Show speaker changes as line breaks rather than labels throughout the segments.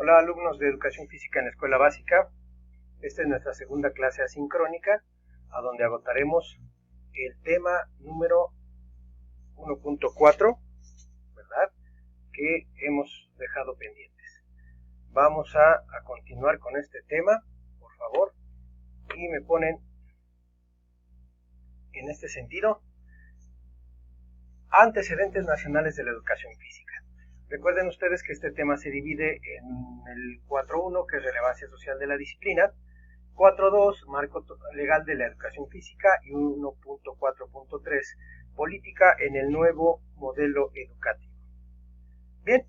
Hola alumnos de Educación Física en la Escuela Básica. Esta es nuestra segunda clase asincrónica, a donde agotaremos el tema número 1.4, ¿verdad? Que hemos dejado pendientes. Vamos a continuar con este tema, por favor, y me ponen en este sentido antecedentes nacionales de la educación física. Recuerden ustedes que este tema se divide en el 4.1, que es relevancia social de la disciplina, 4.2, marco legal de la educación física, y 1.4.3, política en el nuevo modelo educativo. Bien,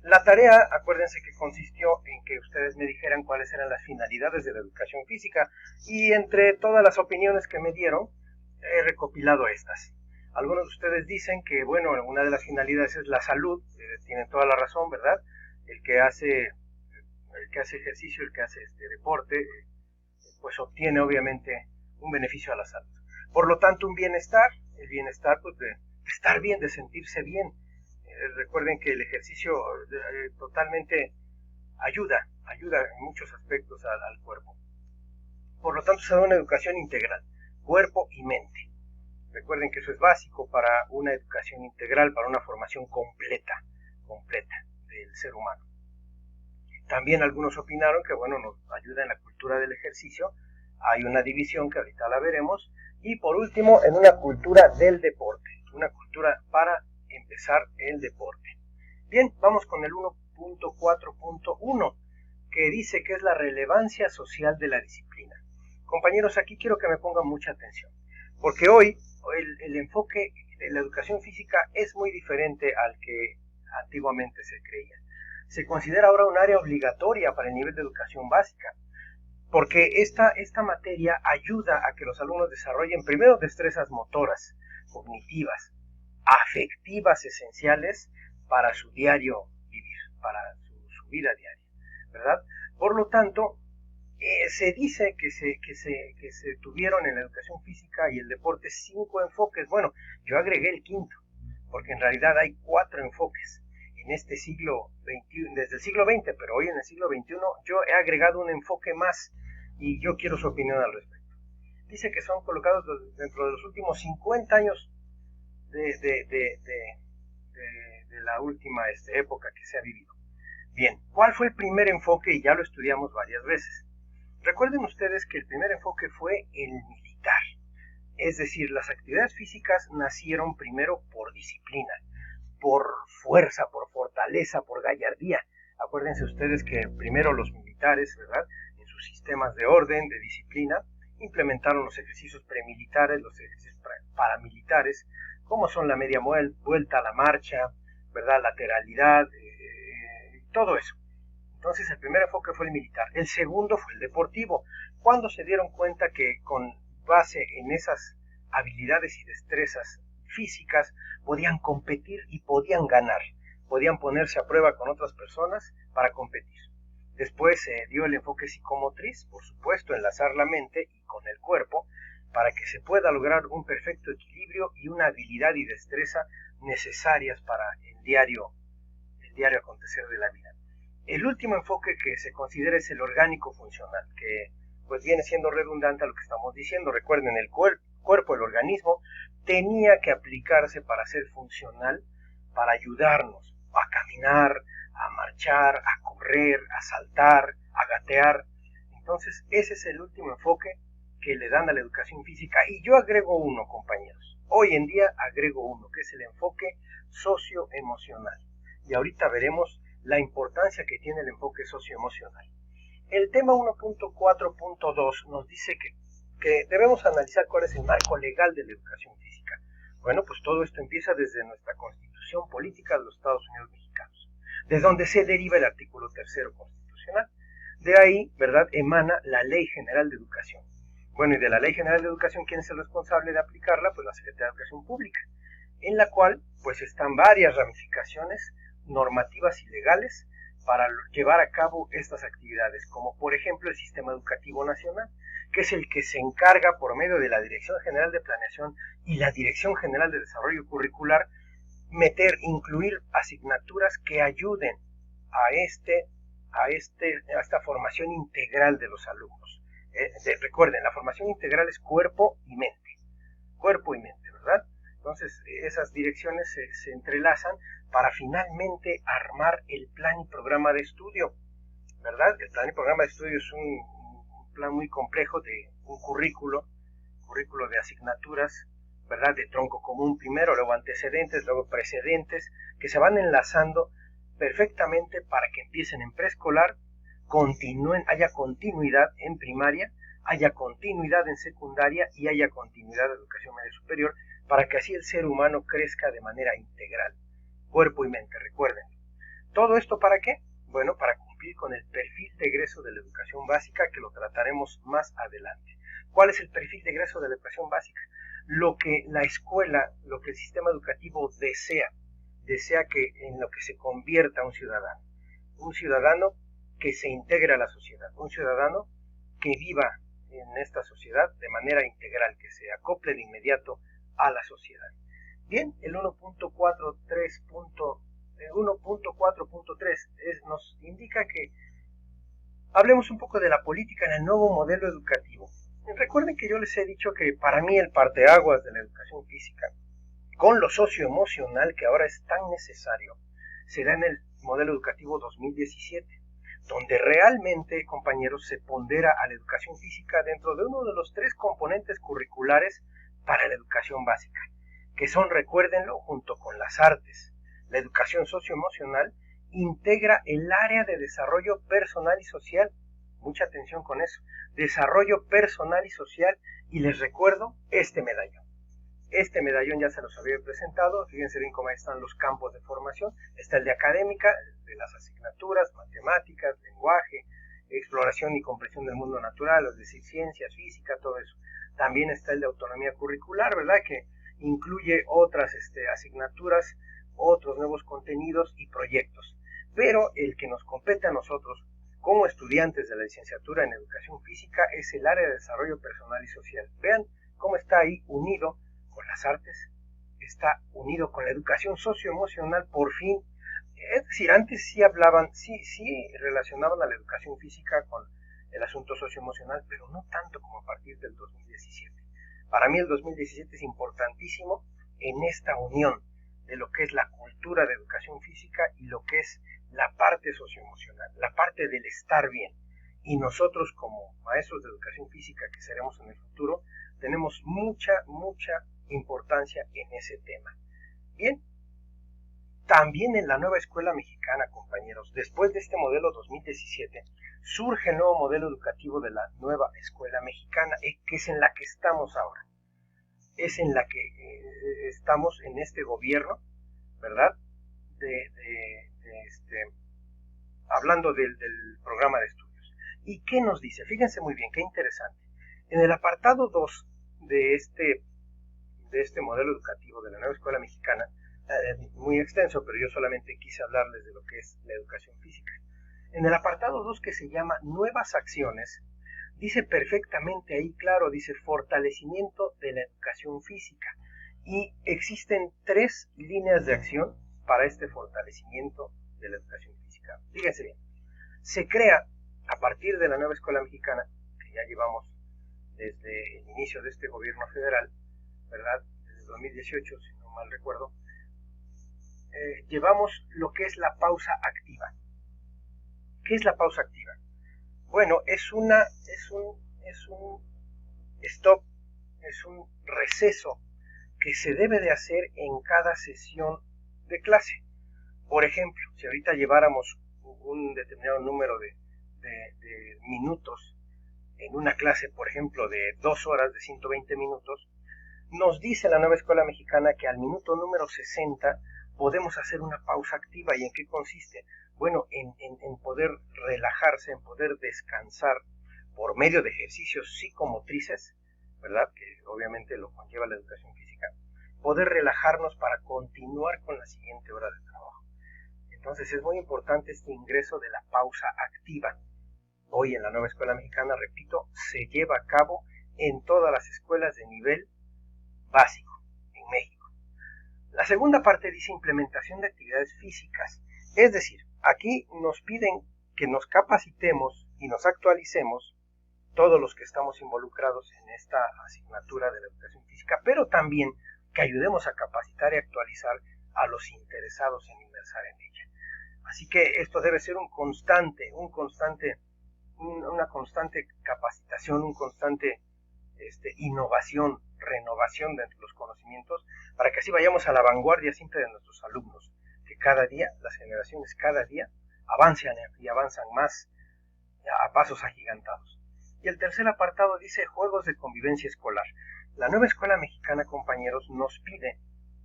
la tarea, acuérdense que consistió en que ustedes me dijeran cuáles eran las finalidades de la educación física, y entre todas las opiniones que me dieron, he recopilado estas. Algunos de ustedes dicen que, bueno, una de las finalidades es la salud, tienen toda la razón, ¿verdad? El que hace ejercicio, el que hace deporte, pues obtiene obviamente un beneficio a la salud. Por lo tanto, un bienestar, el bienestar pues de estar bien, de sentirse bien. Recuerden que el ejercicio totalmente ayuda en muchos aspectos al cuerpo. Por lo tanto, se da una educación integral, cuerpo y mente. Recuerden que eso es básico para una educación integral, para una formación completa del ser humano. También algunos opinaron que, bueno, nos ayuda en la cultura del ejercicio. Hay una división que ahorita la veremos. Y por último, en una cultura del deporte, una cultura para empezar el deporte. Bien, vamos con el 1.4.1, que dice que es la relevancia social de la disciplina. Compañeros, aquí quiero que me pongan mucha atención, porque hoy el enfoque de la educación física es muy diferente al que antiguamente se creía. Se considera ahora un área obligatoria para el nivel de educación básica, porque esta materia ayuda a que los alumnos desarrollen primero destrezas motoras, cognitivas, afectivas esenciales para su diario vivir, para su vida diaria, ¿verdad? Por lo tanto, se dice que se tuvieron en la educación física y el deporte 5 enfoques. Bueno, yo agregué el quinto, porque en realidad hay 4 enfoques en este siglo XXI, desde el siglo XX, pero hoy en el siglo XXI yo he agregado un enfoque más y yo quiero su opinión al respecto. Dice que son colocados dentro de los últimos 50 años de la última época que se ha vivido. Bien, ¿cuál fue el primer enfoque? Y ya lo estudiamos varias veces. Recuerden ustedes que el primer enfoque fue el militar, es decir, las actividades físicas nacieron primero por disciplina, por fuerza, por fortaleza, por gallardía. Acuérdense ustedes que primero los militares, ¿verdad?, en sus sistemas de orden, de disciplina, implementaron los ejercicios premilitares, los ejercicios paramilitares, como son la media vuelta, la marcha, ¿verdad?, lateralidad, todo eso. Entonces el primer enfoque fue el militar. El segundo fue el deportivo, cuando se dieron cuenta que con base en esas habilidades y destrezas físicas podían competir y podían ganar, podían ponerse a prueba con otras personas para competir. Después se dio el enfoque psicomotriz, por supuesto, enlazar la mente y con el cuerpo para que se pueda lograr un perfecto equilibrio y una habilidad y destreza necesarias para el diario acontecer de la vida. El último enfoque que se considera es el orgánico funcional, que pues viene siendo redundante a lo que estamos diciendo. Recuerden, el cuerpo, el organismo, tenía que aplicarse para ser funcional, para ayudarnos a caminar, a marchar, a correr, a saltar, a gatear. Entonces, ese es el último enfoque que le dan a la educación física. Y yo agrego uno, compañeros. Hoy en día agrego uno, que es el enfoque socioemocional. Y ahorita veremos la importancia que tiene el enfoque socioemocional. El tema 1.4.2 nos dice que debemos analizar cuál es el marco legal de la educación física. Bueno, pues todo esto empieza desde nuestra Constitución Política de los Estados Unidos Mexicanos, de donde se deriva el artículo 3º constitucional. De ahí, ¿verdad?, emana la Ley General de Educación. Bueno, y de la Ley General de Educación, ¿quién es el responsable de aplicarla? Pues la Secretaría de Educación Pública, en la cual pues están varias ramificaciones normativas y legales para llevar a cabo estas actividades, como por ejemplo el Sistema Educativo Nacional, que es el que se encarga por medio de la Dirección General de Planeación y la Dirección General de Desarrollo Curricular incluir asignaturas que ayuden a esta formación integral de los alumnos. Recuerden, la formación integral es cuerpo y mente, ¿verdad? Entonces, esas direcciones se entrelazan para finalmente armar el plan y programa de estudio, ¿verdad? El plan y programa de estudio es un plan muy complejo de un currículo de asignaturas, ¿verdad? De tronco común primero, luego antecedentes, luego precedentes, que se van enlazando perfectamente para que empiecen en preescolar, haya continuidad en primaria, haya continuidad en secundaria y haya continuidad de educación media superior, para que así el ser humano crezca de manera integral, cuerpo y mente, recuerden. ¿Todo esto para qué? Bueno, para cumplir con el perfil de egreso de la educación básica, que lo trataremos más adelante. ¿Cuál es el perfil de egreso de la educación básica? Lo que la escuela, lo que el sistema educativo desea que en lo que se convierta un ciudadano que se integre a la sociedad, un ciudadano que viva en esta sociedad de manera integral, que se acople de inmediato a la sociedad. Bien, el 1.4.3 nos indica que hablemos un poco de la política en el nuevo modelo educativo. Recuerden que yo les he dicho que para mí el parteaguas de la educación física, con lo socioemocional que ahora es tan necesario, se da en el modelo educativo 2017, donde realmente, compañeros, se pondera a la educación física dentro de uno de los 3 componentes curriculares para la educación básica, que son, recuérdenlo, junto con las artes. La educación socioemocional integra el área de desarrollo personal y social. Mucha atención con eso. Desarrollo personal y social. Y les recuerdo este medallón. Este medallón ya se los había presentado. Fíjense bien cómo están los campos de formación. Está el de académica, de las asignaturas, matemáticas, lenguaje, exploración y comprensión del mundo natural, es decir, ciencias, física, todo eso. También está el de autonomía curricular, ¿verdad? Que incluye otras asignaturas, otros nuevos contenidos y proyectos. Pero el que nos compete a nosotros como estudiantes de la licenciatura en educación física es el área de desarrollo personal y social. Vean cómo está ahí unido con las artes, está unido con la educación socioemocional por fin. Es decir, antes sí hablaban, sí relacionaban a la educación física con el asunto socioemocional, pero no tanto como a partir del 2017. Para mí el 2017 es importantísimo en esta unión de lo que es la cultura de educación física y lo que es la parte socioemocional, la parte del estar bien. Y nosotros como maestros de educación física que seremos en el futuro, tenemos mucha importancia en ese tema. Bien, también en la nueva escuela mexicana, compañeros, después de este modelo 2017, surge el nuevo modelo educativo de la nueva escuela mexicana, que es en la que estamos ahora. Es en la que estamos en este gobierno, ¿verdad? Hablando del programa de estudios. ¿Y qué nos dice? Fíjense muy bien, qué interesante. En el apartado 2 de este modelo educativo de la nueva escuela mexicana, muy extenso, pero yo solamente quise hablarles de lo que es la educación física. En el apartado 2, que se llama Nuevas Acciones, dice perfectamente ahí, claro, dice fortalecimiento de la educación física. Y existen 3 líneas de acción para este fortalecimiento de la educación física. Fíjense bien, se crea a partir de la nueva escuela mexicana, que ya llevamos desde el inicio de este gobierno federal, ¿verdad? Desde 2018, si no mal recuerdo, llevamos lo que es la pausa activa. ¿Qué es la pausa activa? Bueno, es un stop, es un receso que se debe de hacer en cada sesión de clase. Por ejemplo, si ahorita lleváramos un determinado número de minutos en una clase, por ejemplo, de 2 horas, de 120 minutos, nos dice la nueva escuela mexicana que al minuto número 60 podemos hacer una pausa activa. ¿Y en qué consiste? Bueno, en poder relajarse, en poder descansar por medio de ejercicios psicomotrices, ¿verdad? Que obviamente lo conlleva la educación física, poder relajarnos para continuar con la siguiente hora de trabajo. Entonces es muy importante este ingreso de la pausa activa. Hoy en la nueva escuela mexicana, repito, se lleva a cabo en todas las escuelas de nivel básico en México. La segunda parte dice implementación de actividades físicas. Es decir, aquí nos piden que nos capacitemos y nos actualicemos todos los que estamos involucrados en esta asignatura de la educación física, pero también que ayudemos a capacitar y actualizar a los interesados en inmersar en ella. Así que esto debe ser una constante capacitación, un constante innovación, renovación de los conocimientos, para que así vayamos a la vanguardia siempre de nuestros alumnos, que cada día, las generaciones cada día avanzan y avanzan más a pasos agigantados. Y el tercer apartado dice juegos de convivencia escolar. La nueva escuela mexicana, compañeros, nos pide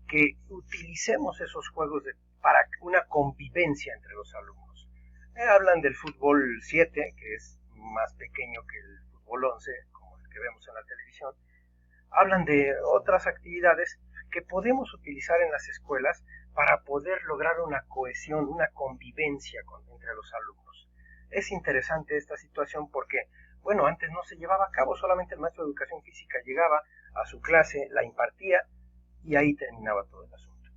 que utilicemos esos juegos para una convivencia entre los alumnos. Hablan del fútbol 7, que es más pequeño que el fútbol 11, como el que vemos en la televisión. Hablan de otras actividades que podemos utilizar en las escuelas para poder lograr una cohesión, una convivencia entre los alumnos. Es interesante esta situación porque, bueno, antes no se llevaba a cabo, solamente el maestro de educación física llegaba a su clase, la impartía y ahí terminaba todo el asunto.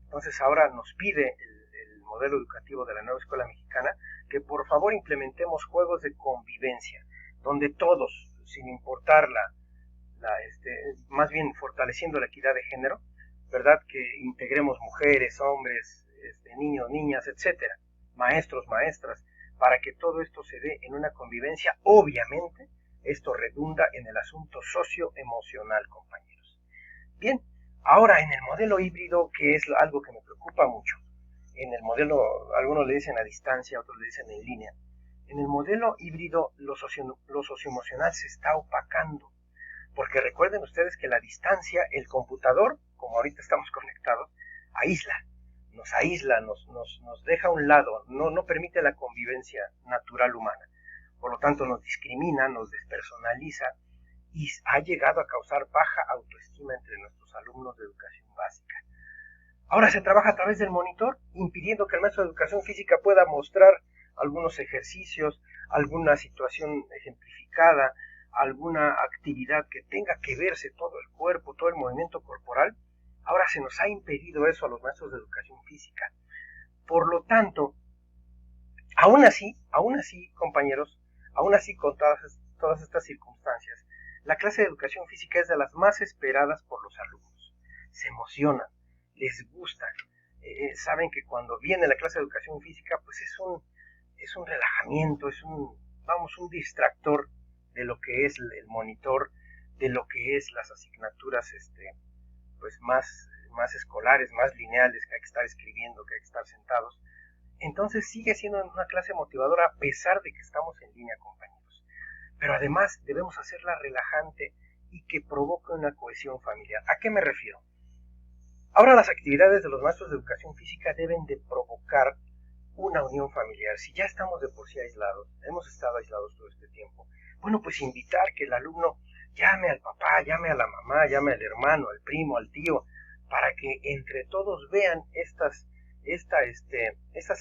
Entonces ahora nos pide el modelo educativo de la nueva escuela mexicana que por favor implementemos juegos de convivencia, donde todos, sin importar más bien fortaleciendo la equidad de género, ¿verdad? Que integremos mujeres, hombres, niños, niñas, etcétera, maestros, maestras, para que todo esto se dé en una convivencia. Obviamente, esto redunda en el asunto socioemocional, compañeros. Bien, ahora en el modelo híbrido, que es algo que me preocupa mucho, en el modelo, algunos le dicen a distancia, otros le dicen en línea, en el modelo híbrido lo socioemocional se está opacando, porque recuerden ustedes que la distancia, el computador, como ahorita estamos conectados, aísla, nos deja a un lado, no permite la convivencia natural humana. Por lo tanto, nos discrimina, nos despersonaliza y ha llegado a causar baja autoestima entre nuestros alumnos de educación básica. Ahora se trabaja a través del monitor, impidiendo que el maestro de educación física pueda mostrar algunos ejercicios, alguna situación ejemplificada, alguna actividad que tenga que verse todo el cuerpo, todo el movimiento corporal. Ahora se nos ha impedido eso a los maestros de educación física. Por lo tanto, aún así, compañeros, aún así con todas estas circunstancias, la clase de educación física es de las más esperadas por los alumnos. Se emocionan, les gusta, saben que cuando viene la clase de educación física, pues es un relajamiento, es un distractor de lo que es el monitor, de lo que es las asignaturas pues más escolares, más lineales, que hay que estar escribiendo, que hay que estar sentados. Entonces sigue siendo una clase motivadora a pesar de que estamos en línea, compañeros. Pero además debemos hacerla relajante y que provoque una cohesión familiar. ¿A qué me refiero? Ahora las actividades de los maestros de educación física deben de provocar una unión familiar. Si ya estamos de por sí aislados, hemos estado aislados todo este tiempo, bueno, pues invitar que el alumno llame al papá, llame a la mamá, llame al hermano, al primo, al tío, para que entre todos vean estas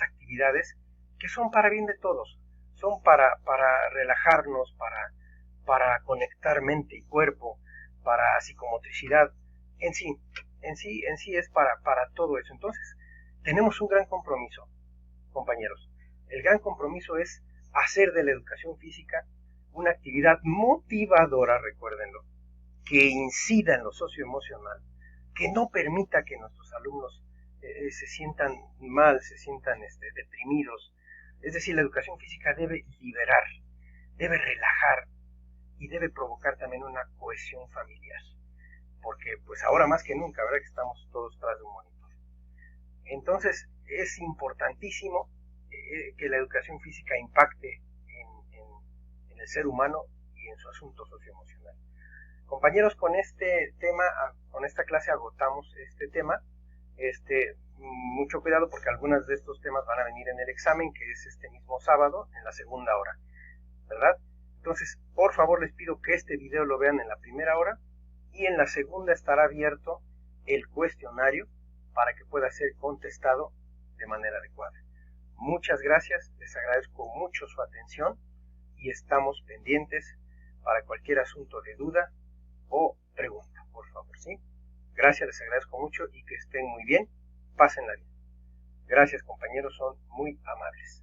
actividades que son para bien de todos, son para relajarnos, para conectar mente y cuerpo, para psicomotricidad, en sí es para todo eso. Entonces, tenemos un gran compromiso, compañeros. El gran compromiso es hacer de la educación física una actividad motivadora, recuérdenlo, que incida en lo socioemocional, que no permita que nuestros alumnos se sientan mal, se sientan deprimidos. Es decir, la educación física debe liberar, debe relajar y debe provocar también una cohesión familiar. Porque pues ahora más que nunca, ¿verdad?, que estamos todos tras de un monitor. Entonces es importantísimo que la educación física impacte en el ser humano y en su asunto socioemocional. Compañeros, con este tema, con esta clase agotamos este tema. Mucho cuidado porque algunos de estos temas van a venir en el examen, que es este mismo sábado, en la segunda hora, ¿verdad? Entonces, por favor, les pido que este video lo vean en la primera hora y en la segunda estará abierto el cuestionario para que pueda ser contestado de manera adecuada. Muchas gracias, les agradezco mucho su atención y estamos pendientes para cualquier asunto de duda o pregunta, por favor, ¿sí? Gracias, les agradezco mucho y que estén muy bien, pásenla bien. Gracias, compañeros, son muy amables.